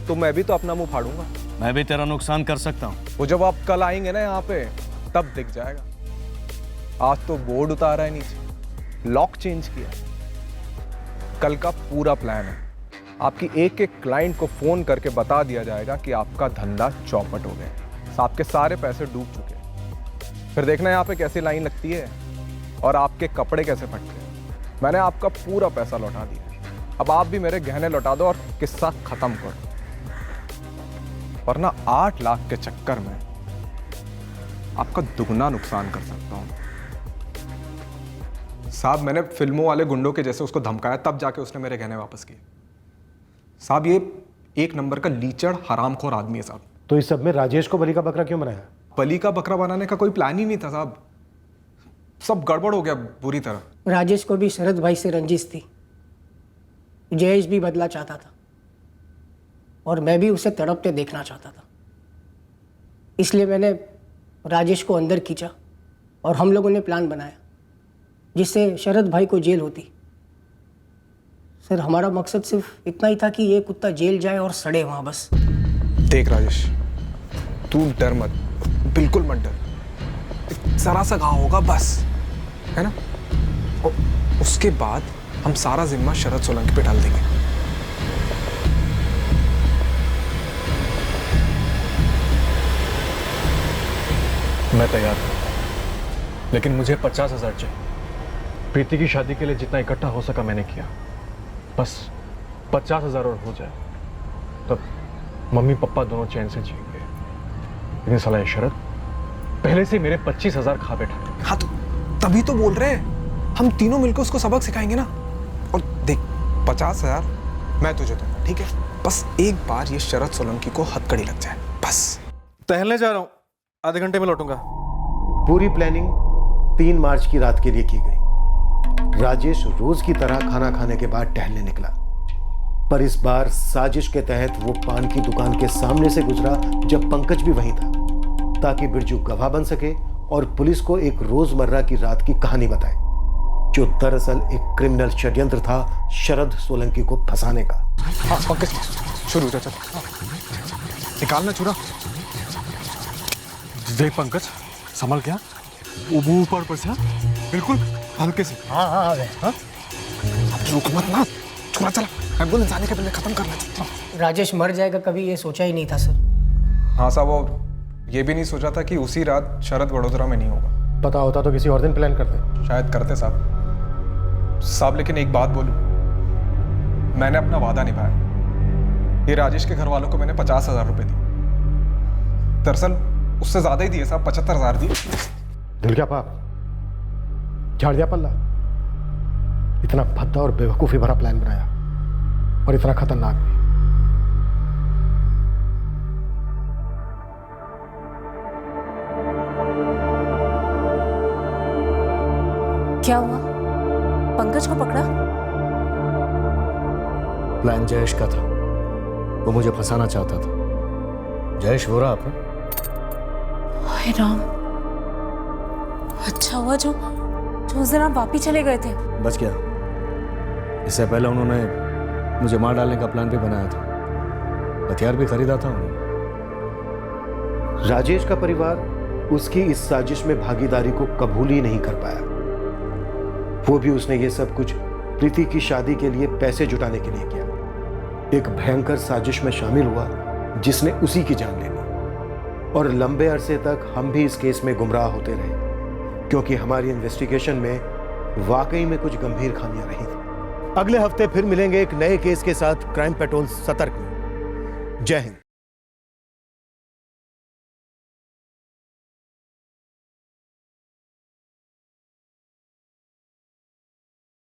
तो मैं भी तो अपना मुंह फाड़ूंगा। मैं भी तेरा नुकसान कर सकता हूँ। वो जब आप कल आएंगे ना यहाँ पे, तब दिख जाएगा। आज तो बोर्ड उतारा है नीचे, लॉक चेंज किया। कल का पूरा प्लान है, आपकी एक एक क्लाइंट को फोन करके बता दिया जाएगा कि आपका धंधा चौपट हो गया, आपके सारे पैसे डूब चुके हैं। फिर देखना यहाँ पे कैसी लाइन लगती है और आपके कपड़े कैसे फटते हैं। मैंने आपका पूरा पैसा लौटा दिया, अब आप भी मेरे गहने लौटा दो और किस्सा खत्म करो, वरना 8 लाख के चक्कर में आपका दुगना नुकसान कर सकता हूं साहब। मैंने फिल्मों वाले गुंडों के जैसे उसको धमकाया, तब जाके उसने मेरे गहने वापस किए साहब। ये 1 नंबर का लीचड़ हरामखोर आदमी है साहब। तो इस सब में राजेश को बलि का बकरा क्यों बनाया? बलि का बकरा बनाने का कोई प्लान ही नहीं था साहब, सब गड़बड़ हो गया बुरी तरह। राजेश को भी शरद भाई से रंजिश थी, जयेश भी बदला चाहता था, और मैं भी उसे तड़पते देखना चाहता था। इसलिए मैंने राजेश को अंदर खींचा और हम लोगों ने प्लान बनाया जिससे शरद भाई को जेल होती। सर, हमारा मकसद सिर्फ इतना ही था कि ये कुत्ता जेल जाए और सड़े वहां बस। देख राजेश, तू डर मत, बिल्कुल मत डर, एक जरा सा घाव होगा बस, है ना? और उसके बाद हम सारा जिम्मा शरद सोलंकी पे डाल देंगे। मैं तैयार हूं, लेकिन मुझे 50,000 चाहिए। प्रीति की शादी के लिए जितना इकट्ठा हो सका मैंने किया, बस 50,000 और हो जाए तब मम्मी पापा दोनों चैन से जिएंगे। लेकिन साला ये शरद पहले से मेरे 25,000 खा बैठा है। हाँ तो तभी तो बोल रहे हैं, हम तीनों मिलकर उसको सबक सिखाएंगे ना। और देख 50,000 मैं तुझे दूंगा, ठीक है? बस एक बार ये शरद सोलंकी को हथकड़ी लग जाए बस। टहलने जा रहा हूं, आधे घंटे में लौटूंगा। पूरी प्लानिंग 3 मार्च की रात के लिए की गई। राजेश रोज की तरह खाना खाने के बाद टहलने निकला, पर इस बार साजिश के तहत वो पान की दुकान के सामने से गुजरा जब पंकज भी वहीं था, ताकि बिरजू गवाह बन सके और पुलिस को एक रोजमर्रा की रात की कहानी बताए, जो दरअसल एक क्रिमिनल षड्यंत्र था शरद सोलंकी को फंसाने का। हाँ पंकज शुरू हो जा, चल निकालना छुरा। देख पंकज, संभल गया, वो ऊपर से, बिल्कुल हल्के से। हाँ हाँ आ गए। हाँ रुक मत ना, छुरा चला, एम्बुलेंस आने के पहले खत्म करना चाहिए। राजेश मर जाएगा कभी ये सोचा ही नहीं था सर। हाँ साहब, वो ये भी नहीं सोचा था कि उसी रात शरद वडोदरा में नहीं होगा। पता होता तो किसी और दिन प्लान करते। शायद करते साहब, लेकिन एक बात बोलूं, मैंने अपना वादा निभाया। ये राजेश के घर वालों को मैंने 50,000 रुपए दिए, दरअसल उससे ज्यादा ही दिए साहब, 75,000 दिए। दिल क्या पाप, झाड़ दिया पल्ला। इतना भद्दा और बेवकूफी भरा प्लान बनाया और इतना खतरनाक भी। क्या हुआ? पंकज को पकड़ा? प्लान जयेश का था, वो मुझे फंसाना चाहता था। जयेश हो रहा आपने? हाय राम, अच्छा हुआ जो उस दिन आप वापी चले गए थे। बच गया। इससे पहले उन्होंने मुझे मार डालने का प्लान भी बनाया था, हथियार भी खरीदा था उन्होंने। राजेश का परिवार उसकी इस साजिश में भागीदारी को कबूल ही नहीं कर पाया। वो भी उसने ये सब कुछ प्रीति की शादी के लिए पैसे जुटाने के लिए किया। एक भयंकर साजिश में शामिल हुआ जिसने उसी की जान ले ली। और लंबे अरसे तक हम भी इस केस में गुमराह होते रहे, क्योंकि हमारी इन्वेस्टिगेशन में वाकई में कुछ गंभीर खामियां रही थी। अगले हफ्ते फिर मिलेंगे एक नए केस के साथ क्राइम पेट्रोल सतर्क में। जय हिंद।